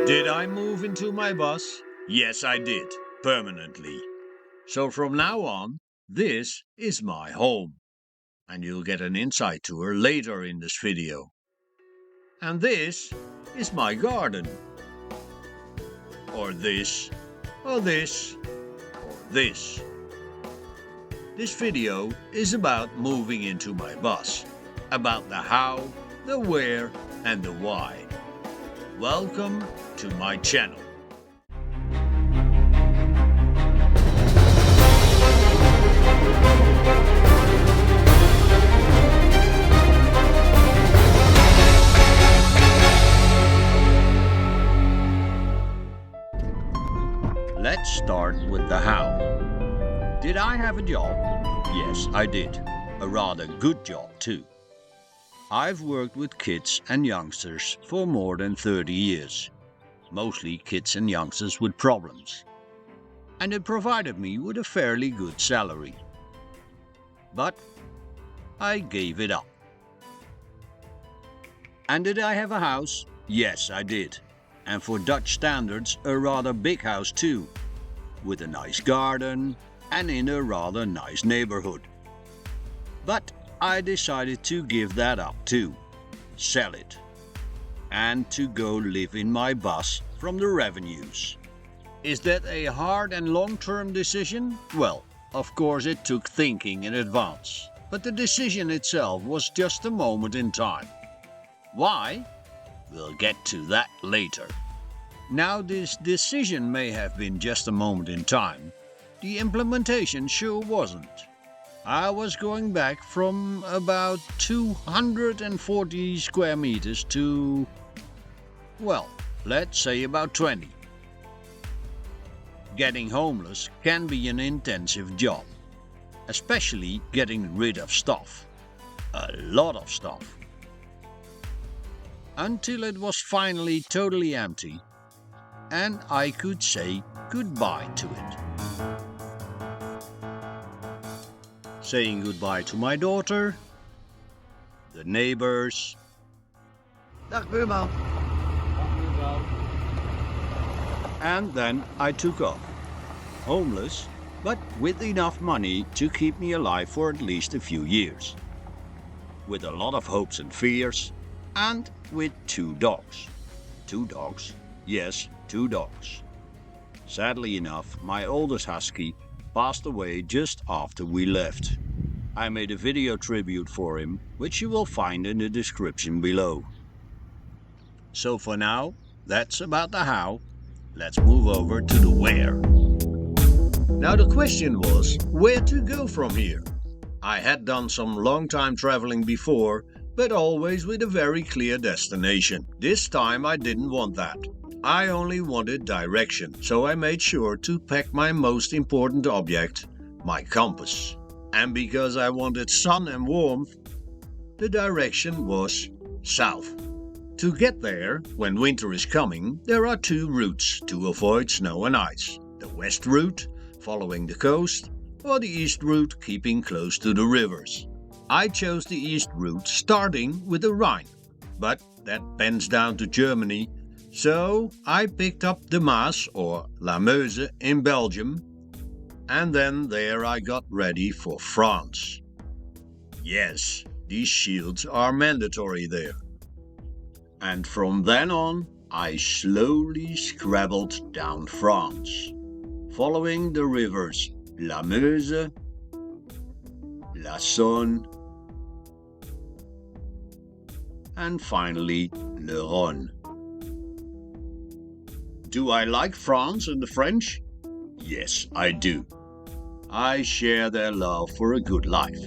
Did I move into my bus? Yes, I did, permanently. So from now on, this is my home. And you'll get an inside tour later in this video. And this is my garden. Or this, or this, or this. This video is about moving into my bus. About the how, the where, and the why. Welcome to my channel. Let's start with the how. Did I have a job? Yes, I did. A rather good job too. I've worked with kids and youngsters for more than 30 years. Mostly kids and youngsters with problems. And it provided me with a fairly good salary. But I gave it up. And did I have a house? Yes, I did. And for Dutch standards, a rather big house too. With a nice garden and in a rather nice neighborhood. But I decided to give that up too. Sell it. And to go live in my bus from the revenues. Is that a hard and long-term decision? Well, of course it took thinking in advance. But the decision itself was just a moment in time. Why? We'll get to that later. Now this decision may have been just a moment in time. The implementation sure wasn't. I was going back from about 240 square meters to, well, let's say about 20. Getting homeless can be an intensive job, especially getting rid of stuff. A lot of stuff. Until it was finally totally empty and I could say goodbye to it. Saying goodbye to my daughter, the neighbors. Dag buurman. And then I took off. Homeless, but with enough money to keep me alive for at least a few years. With a lot of hopes and fears, and with 2 dogs. 2 dogs? Yes, 2 dogs. Sadly enough, my oldest Husky passed away just after we left. I made a video tribute for him, which you will find in the description below. So for now, that's about the how. Let's move over to the where. Now the question was, where to go from here? I had done some long time traveling before, but always with a very clear destination. This time I didn't want that. I only wanted direction, so I made sure to pack my most important object, my compass. And because I wanted sun and warmth, the direction was south. To get there, when winter is coming, there are 2 routes to avoid snow and ice. The west route, following the coast, or the east route, keeping close to the rivers. I chose the east route, starting with the Rhine, but that bends down to Germany. So I picked up the Maas or La Meuse in Belgium, and then there I got ready for France. Yes, these shields are mandatory there. And from then on, I slowly scrabbled down France, following the rivers La Meuse, La Saône, and finally Le Rhône. Do I like France and the French? Yes, I do. I share their love for a good life,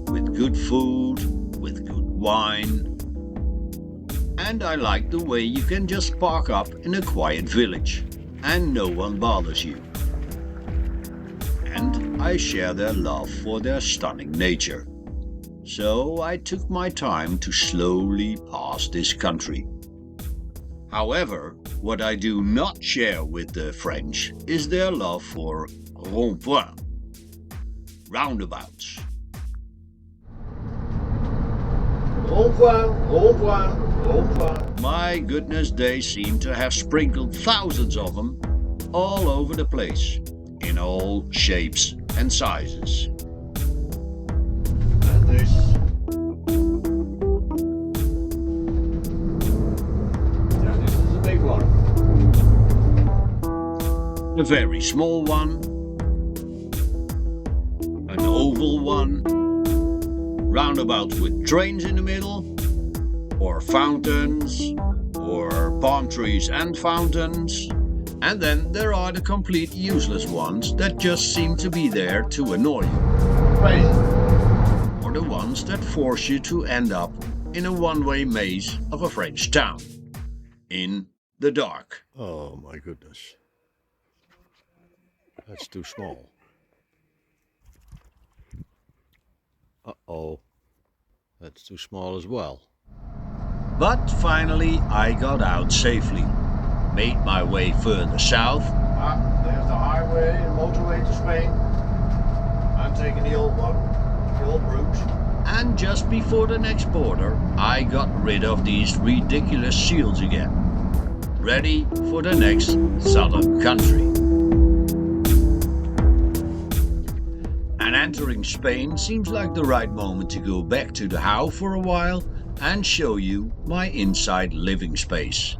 with good food, with good wine. And I like the way you can just park up in a quiet village, and no one bothers you. And I share their love for their stunning nature. So I took my time to slowly pass this country. However, what I do not share with the French is their love for rond-point, roundabouts. My goodness, they seem to have sprinkled thousands of them all over the place, in all shapes and sizes. And this. Yeah, this is a big one. A very small one, an oval one, roundabouts with trains in the middle, or fountains, or palm trees and fountains. And then there are the complete useless ones that just seem to be there to annoy you. Crazy. Or the ones that force you to end up in a one-way maze of a French town. In the dark. Oh my goodness. That's too small. Uh-oh. That's too small as well. But finally I got out safely. Made my way further south. There's the highway, the motorway to Spain. I'm taking the old one, the old route. And just before the next border, I got rid of these ridiculous shields again. Ready for the next southern country. And entering Spain seems like the right moment to go back to the house for a while and show you my inside living space.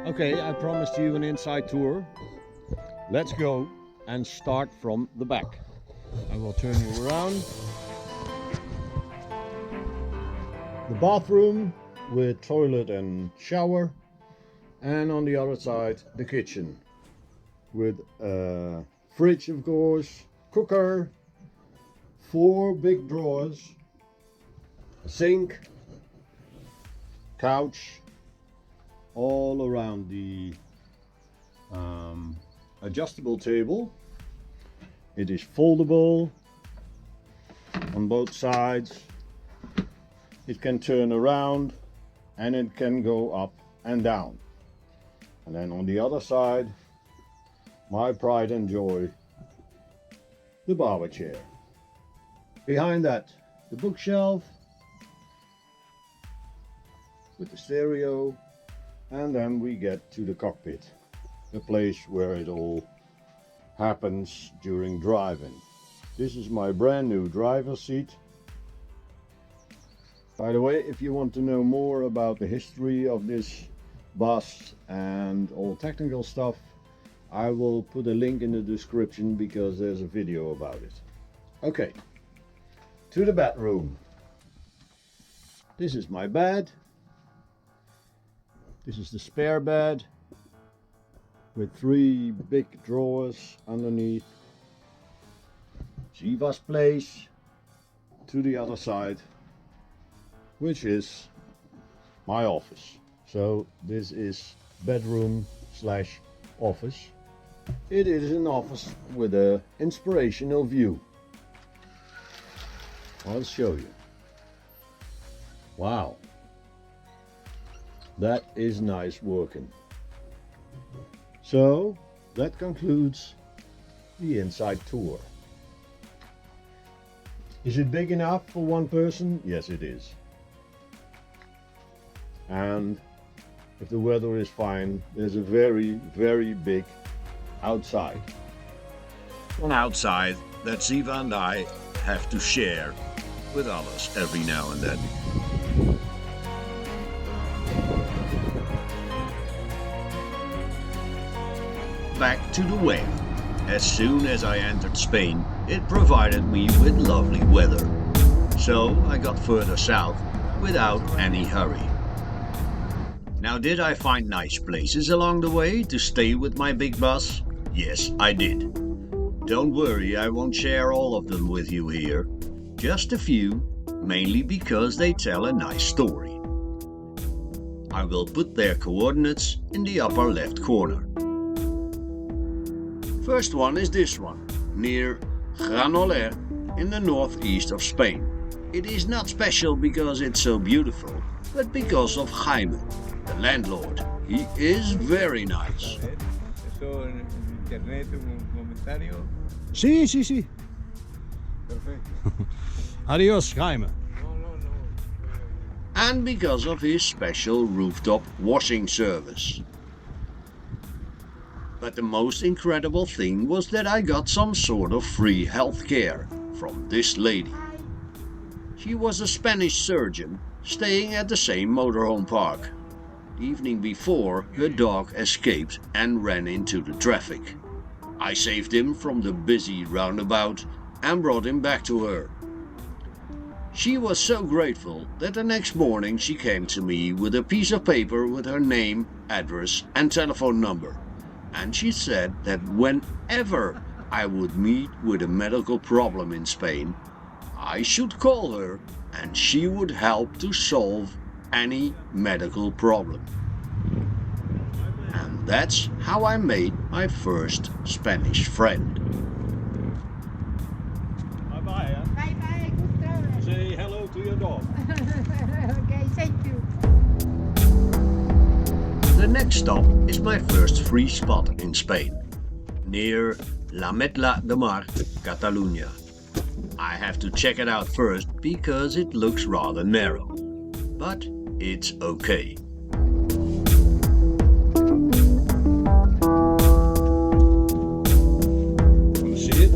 Okay, I promised you an inside tour. Let's go and start from the back. I will turn you around. The bathroom with toilet and shower, and on the other side the kitchen with a fridge, of course, cooker, 4 big drawers, a sink, couch, all around the adjustable table. It is foldable on both sides. It can turn around and it can go up and down. And then on the other side, my pride and joy, the barber chair. Behind that, the bookshelf with the stereo. And then we get to the cockpit, the place where it all happens during driving. This is my brand new driver's seat. By the way, if you want to know more about the history of this bus and all technical stuff, I will put a link in the description because there's a video about it. Okay, to the bedroom. This is my bed. This is the spare bed with 3 big drawers underneath. Jiva's place to the other side, which is my office. So this is bedroom slash office. It is an office with an inspirational view. I'll show you. Wow. That is nice working. So that concludes the inside tour. Is it big enough for one person? Yes, it is. And if the weather is fine, there's a very, very big outside. An outside that Ziva and I have to share with others every now and then. Back to the way. As soon as I entered Spain, it provided me with lovely weather. So I got further south without any hurry. Now, did I find nice places along the way to stay with my big bus? Yes, I did. Don't worry, I won't share all of them with you here. Just a few, mainly because they tell a nice story. I will put their coordinates in the upper left corner. First one is this one, near Cannell in the northeast of Spain. It is not special because it's so beautiful, but because of Jaime, the landlord. He is very nice. Eso en internet, un comentario. Sí. Perfecto. Adios, Jaime. And because of his special rooftop washing service. But the most incredible thing was that I got some sort of free healthcare from this lady. She was a Spanish surgeon staying at the same motorhome park. The evening before, her dog escaped and ran into the traffic. I saved him from the busy roundabout and brought him back to her. She was so grateful that the next morning she came to me with a piece of paper with her name, address and telephone number. And she said that whenever I would meet with a medical problem in Spain, I should call her and she would help to solve any medical problem. And that's how I made my first Spanish friend. Bye-bye. Bye-bye, good travel. Say hello to your dog. Okay, thank you. The next stop is my first free spot in Spain, near La Metla de Mar, Catalunya. I have to check it out first because it looks rather narrow, but it's okay. Want to see it?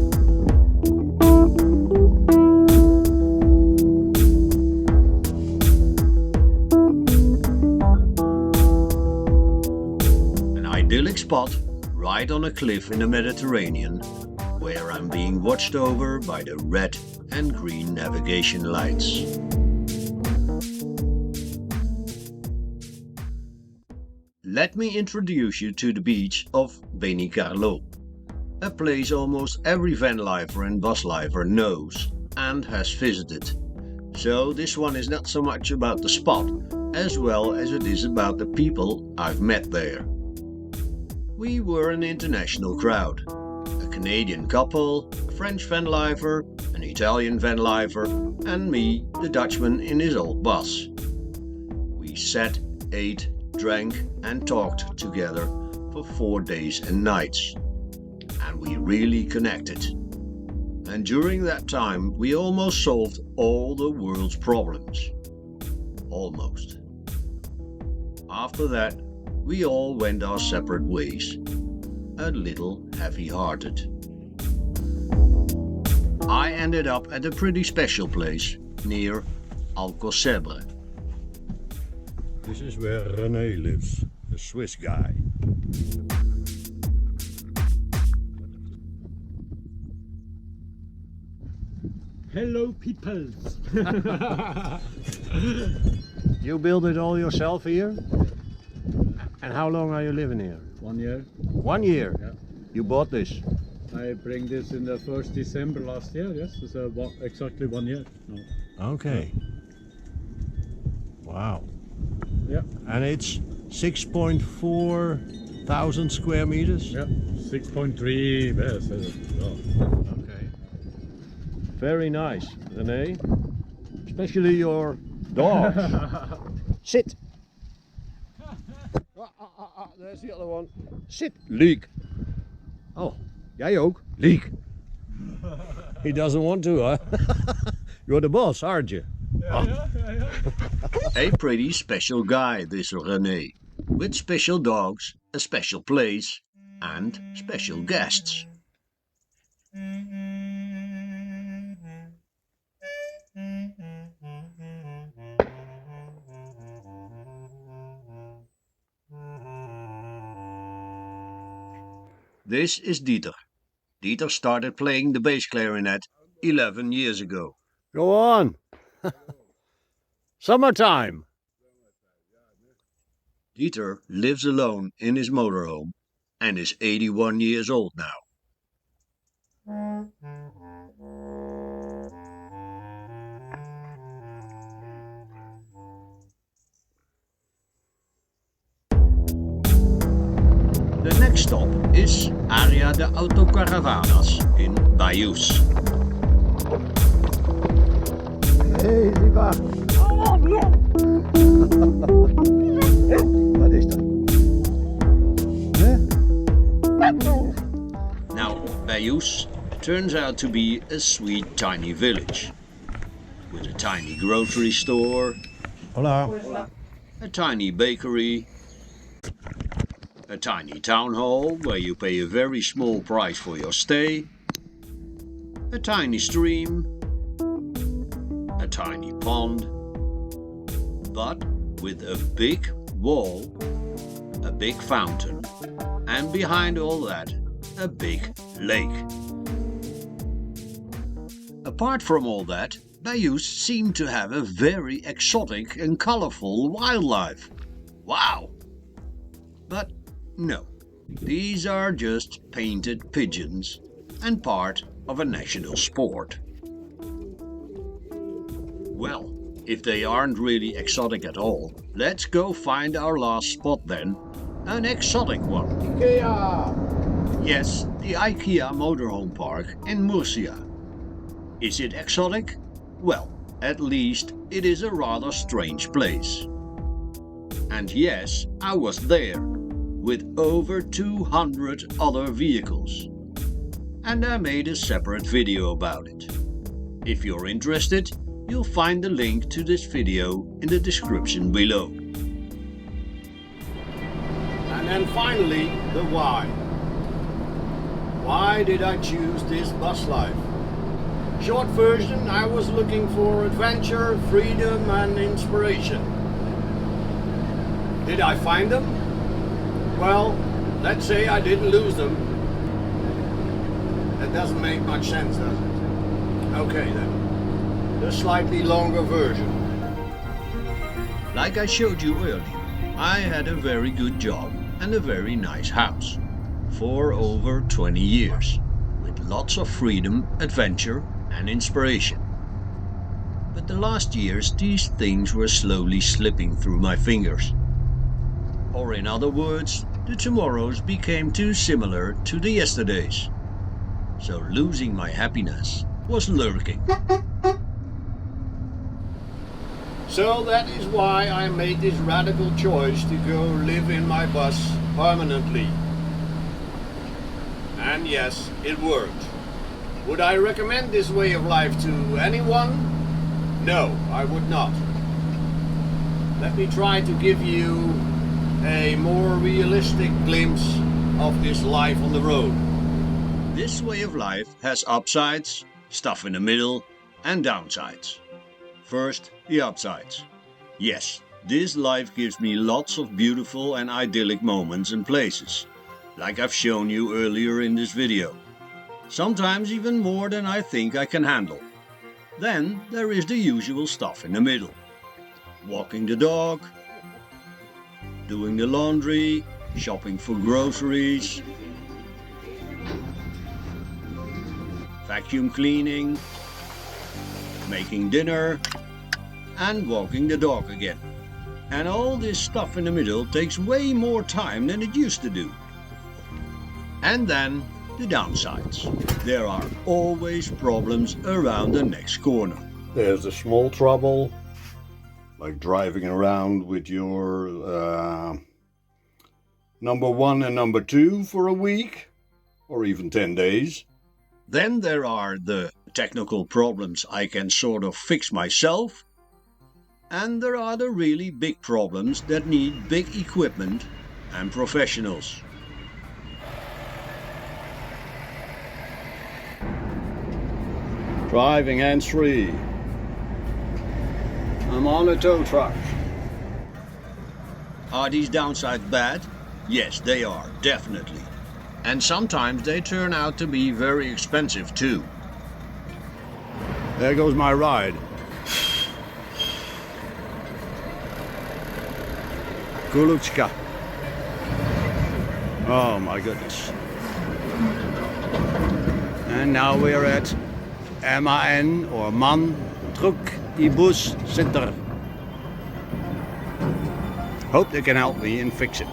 An idyllic spot right on a cliff in the Mediterranean, where I'm being watched over by the red and green navigation lights. Let me introduce you to the beach of Benicarló, a place almost every van lifer and bus lifer knows and has visited. So this one is not so much about the spot as well as it is about the people I've met there. We were an international crowd. A Canadian couple, a French van lifer, an Italian van lifer, and me, the Dutchman in his old bus. We sat, ate, drank and talked together for 4 days and nights. And we really connected. And during that time we almost solved all the world's problems. Almost. After that, we all went our separate ways. A little heavy-hearted. I ended up at a pretty special place near Alcocebre. This is where René lives, the Swiss guy. Hello, people. You build it all yourself here? And how long are you living here? 1 year. 1 year? Yeah. You bought this? I bring this in the 1st December last year. Yes, it's exactly 1 year. No. Okay. Wow. Yeah. And it's 6.4 thousand square meters? Yeah. 6.3. Yes. Okay. Very nice, René. Especially your dog. Sit. There's the other one. Sit. Leek. Oh, jij ook? Leek. He doesn't want to, huh? You're the boss, aren't you? A pretty special guy, this René, with special dogs, a special place, and special guests. This is Dieter. Dieter started playing the bass clarinet 11 years ago. Go on. Summertime. Dieter lives alone in his motorhome and is 81 years old now. The next stop is Área de Autocaravanas in Bayous. Hey, lieber. Wat is dat? Now, Bayous turns out to be a sweet tiny village. with a tiny grocery store, Hola. a tiny bakery, a tiny town hall where you pay a very small price for your stay, a tiny stream, a tiny pond, but with a big wall, a big fountain, and behind all that, a big lake. Apart from all that, bayous seem to have a very exotic and colorful wildlife. Wow! But no, these are just painted pigeons and part of a national sport. Well, if they aren't really exotic at all, let's go find our last spot then, an exotic one. IKEA! Yes, the IKEA Motorhome Park in Murcia. Is it exotic? Well, at least it is a rather strange place. And yes, I was there, with over 200 other vehicles. And I made a separate video about it. If you're interested, you'll find the link to this video in the description below. And then finally, the why. Why did I choose this bus life? Short version, I was looking for adventure, freedom and inspiration. Did I find them? Well, let's say I didn't lose them. That doesn't make much sense, does it? Okay then, the slightly longer version. Like I showed you earlier, I had a very good job and a very nice house for over 20 years, with lots of freedom, adventure and inspiration. But the last years these things were slowly slipping through my fingers. Or in other words, the tomorrows became too similar to the yesterdays. So losing my happiness was lurking. So that is why I made this radical choice to go live in my bus permanently. And yes, it worked. Would I recommend this way of life to anyone? No, I would not. Let me try to give you a more realistic glimpse of this life on the road. This way of life has upsides, stuff in the middle, and downsides. First, the upsides. Yes, this life gives me lots of beautiful and idyllic moments and places, like I've shown you earlier in this video. Sometimes even more than I think I can handle. Then there is the usual stuff in the middle. Walking the dog, doing the laundry, shopping for groceries, vacuum cleaning, making dinner, and walking the dog again. And all this stuff in the middle takes way more time than it used to do. And then the downsides. There are always problems around the next corner. There's a small trouble, like driving around with your number 1 and number 2 for a week, or even 10 days. Then there are the technical problems I can sort of fix myself. And there are the really big problems that need big equipment and professionals. Driving hands-free. I'm on a tow truck. Are these downsides bad? Yes, they are, definitely. And sometimes they turn out to be very expensive too. There goes my ride. Kulutska. Oh my goodness. And now we're at MAN or Man Truck I Bus Center. Hope they can help me and fix it.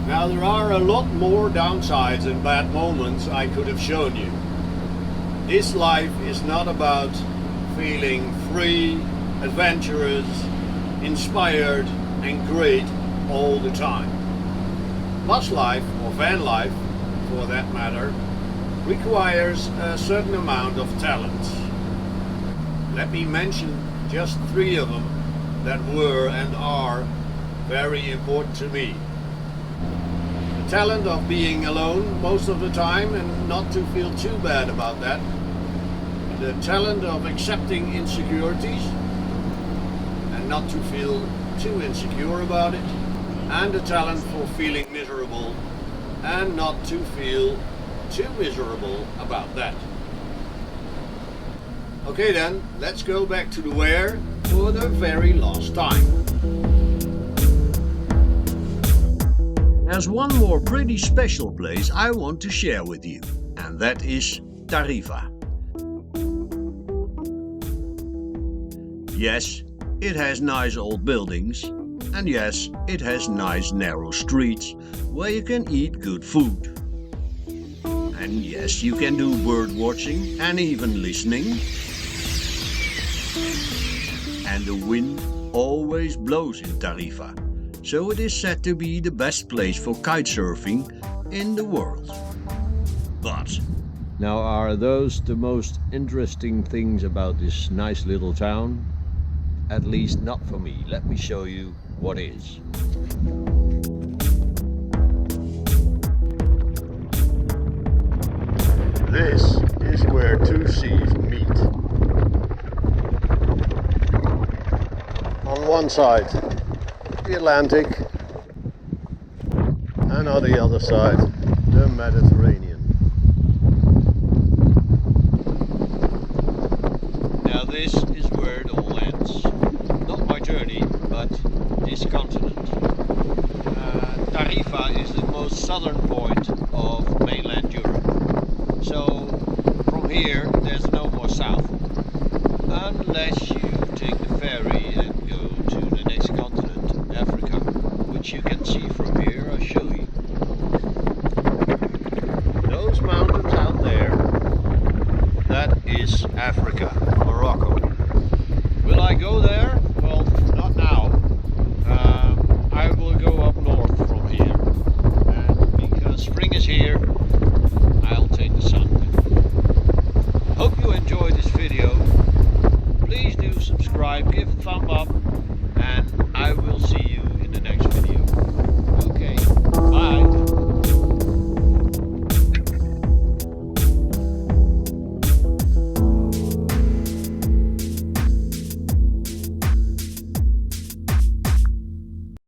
Now there are a lot more downsides and bad moments I could have shown you. This life is not about feeling free, adventurous, inspired and great all the time. Bus life, or van life for that matter, requires a certain amount of talent. Let me mention just 3 of them that were and are very important to me. The talent of being alone most of the time and not to feel too bad about that. The talent of accepting insecurities and not to feel too insecure about it. And the talent for feeling miserable and not to feel too miserable about that. Okay then, let's go back to the where for the very last time. There's one more pretty special place I want to share with you, and that is Tarifa. Yes, it has nice old buildings, and yes, it has nice narrow streets where you can eat good food. And yes, you can do bird watching and even listening. And the wind always blows in Tarifa, so it is said to be the best place for kite surfing in the world. But now, are those the most interesting things about this nice little town? At least not for me. Let me show you what is. This is where 2 seas meet. On one side, the Atlantic, and on the other side, the Mediterranean. Now this is where it all ends. Not my journey, but this continent. Tarifa is the most southern point of mainland Europe. So from here there's no more south. Unless you take the ferry and go to the next continent, Africa, which you can see from here. I'll show you. Those mountains out there, that is Africa, Morocco. Will I go there?